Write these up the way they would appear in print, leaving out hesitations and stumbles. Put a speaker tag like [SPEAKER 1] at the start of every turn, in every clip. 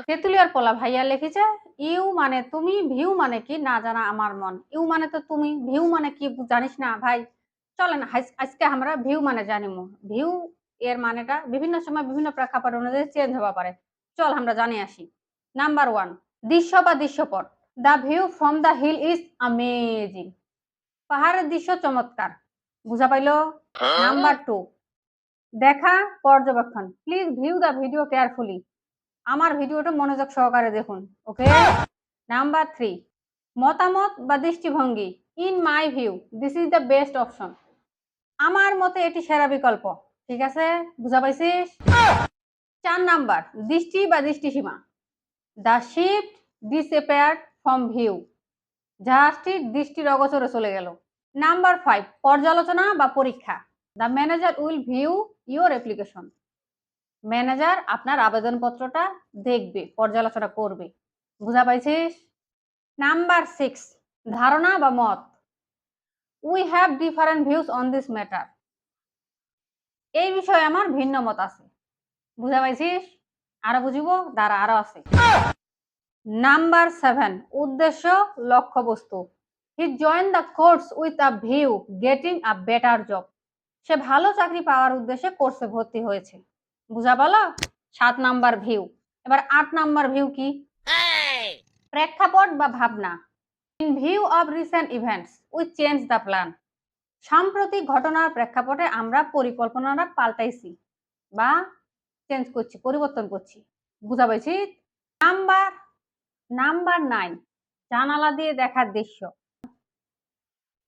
[SPEAKER 1] তেতুলিয়ার পোলা ভাইয়া লিখেছে, ইউ মানে তুমি, ভিউ মানে কি না জানা আমার মন। ইউ মানে তো তুমি, ভিউ মানে কি জানিস না ভাই। চলেন আজকে আমরা ভিউ মানে জানিমু। ভিউ এর মানেটা বিভিন্ন সময় বিভিন্ন প্রেক্ষাপট অনুযায়ী চেঞ্জ হওয়া পারে। চল আমরা জানি আসি। নাম্বার 1, দৃশ্য বা দৃশ্যপট। The view from the hill is amazing. পাহাড়ের দৃশ্য চমৎকার। বুঝা পাইলো? নাম্বার 2, দেখা, পর্যবেক্ষণ। Please view the video carefully. আমার ভিডিওটা মনোযোগ সহকারে দেখুন। ওকে। নাম্বার 3, মতামত বা দৃষ্টিভঙ্গি। In my view this is the best option. আমার মতে এটি সেরা বিকল্প। ঠিক আছে, বুঝা পাইছিস? 4 নাম্বার, দৃষ্টি বা দৃষ্টিসীমা। The ship disappeared from view. জাহাজটির দৃষ্টির অগোচরে চলে গেল। নাম্বার 5, পর্যালোচনা বা পরীক্ষা। The manager will view your application. Manager আপনার আবেদনপত্রটা দেখবে, পর্যালোচনা করবে। বুঝা পাইছিস? নাম্বার 6, ধারণা বা মত। We have different views on this matter. এই বিষয়ে আমার ভিন্ন মত আছে। বুঝা পাইছিস? আরো বুঝিব, দাঁড়া আরো আছে। নাম্বার 7, উদ্দেশ্য, লক্ষ্যবস্তু। He join the course with a view getting a better job. সে ভালো চাকরি পাওয়ার উদ্দেশ্যে কোর্সে ভর্তি হয়েছে। বুঝা পালো? 7 নাম্বার ভিউ। এবার 8 নাম্বার ভিউ কি? প্রেক্ষাপট বা ভাবনা। In view of recent events we change the plan. সাম্প্রতিক ঘটনার প্রেক্ষাপটে আমরা পরিকল্পনাটা পাল্টাইছি বা চেঞ্জ করছি, পরিবর্তন করছি। বুঝা পাইছি? নাম্বার 9, জানালা দিয়ে দেখার দৃশ্য।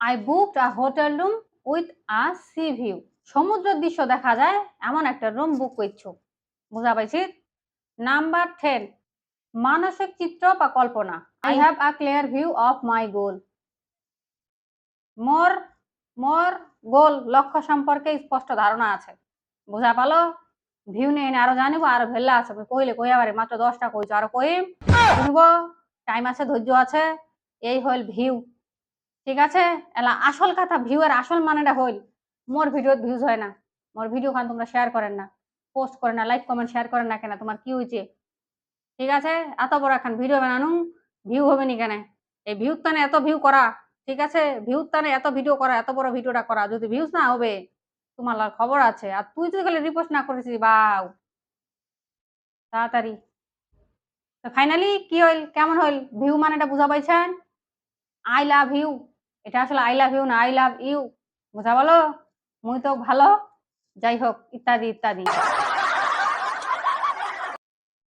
[SPEAKER 1] I booked a hotel room with a C view. সমুদ্রের দৃশ্য দেখা যায় এমন একটা রুম বুক করছো। বুঝা পাইছি? নাম্বার 10, মানসিক চিত্র বা কল্পনা। I have a clear view of my goal. More more goal, লক্ষ্য সম্পর্কে স্পষ্ট ধারণা আছে। বুঝা পালো? ভিউ নিয়ে আরো জানিব, আরো ভেল্লা আছে। কইলে কইয়া পারে, মাত্র 10টা কইছো, আরো কইম শুনবো। টাইম আছে, ধৈর্য আছে। এই হইল ভিউ। ঠিক আছে? এলা আসল কথা, ভিউ এর আসল মানেটা হইল, মোর ভিডিওত ভিউজ হয় না। মোর ভিডিও খান তোমরা শেয়ার করেন না, পোস্ট করেন না, লাইক কমেন্ট শেয়ার করেন না কেন? তোমার কি হয়েছে? ঠিক আছে? এত বড় এখন ভিডিও বানানো, ভিউ হবে নি কেন? এই ভিউর টানে এত ভিউ করা, ঠিক আছে? ভিউর টানে এত ভিডিও করা, এত বড় ভিডিওটা করা, যদি ভিউজ না হবে তোমার খবর আছে। আর তুই যদি খালি রিপোস্ট না করেছিস, বাউ তাড়াতাড়ি। তো ফাইনালি কি হইল, কেমন হইল? ভিউ মানেটা বুঝা পাইছেন? I love you. এটা আসলে আই লাভ ইউ না, আই লাভ ইউ। বুঝা বলো? মুই তো ভালো, যাই হোক, ইত্যাদি ইত্যাদি।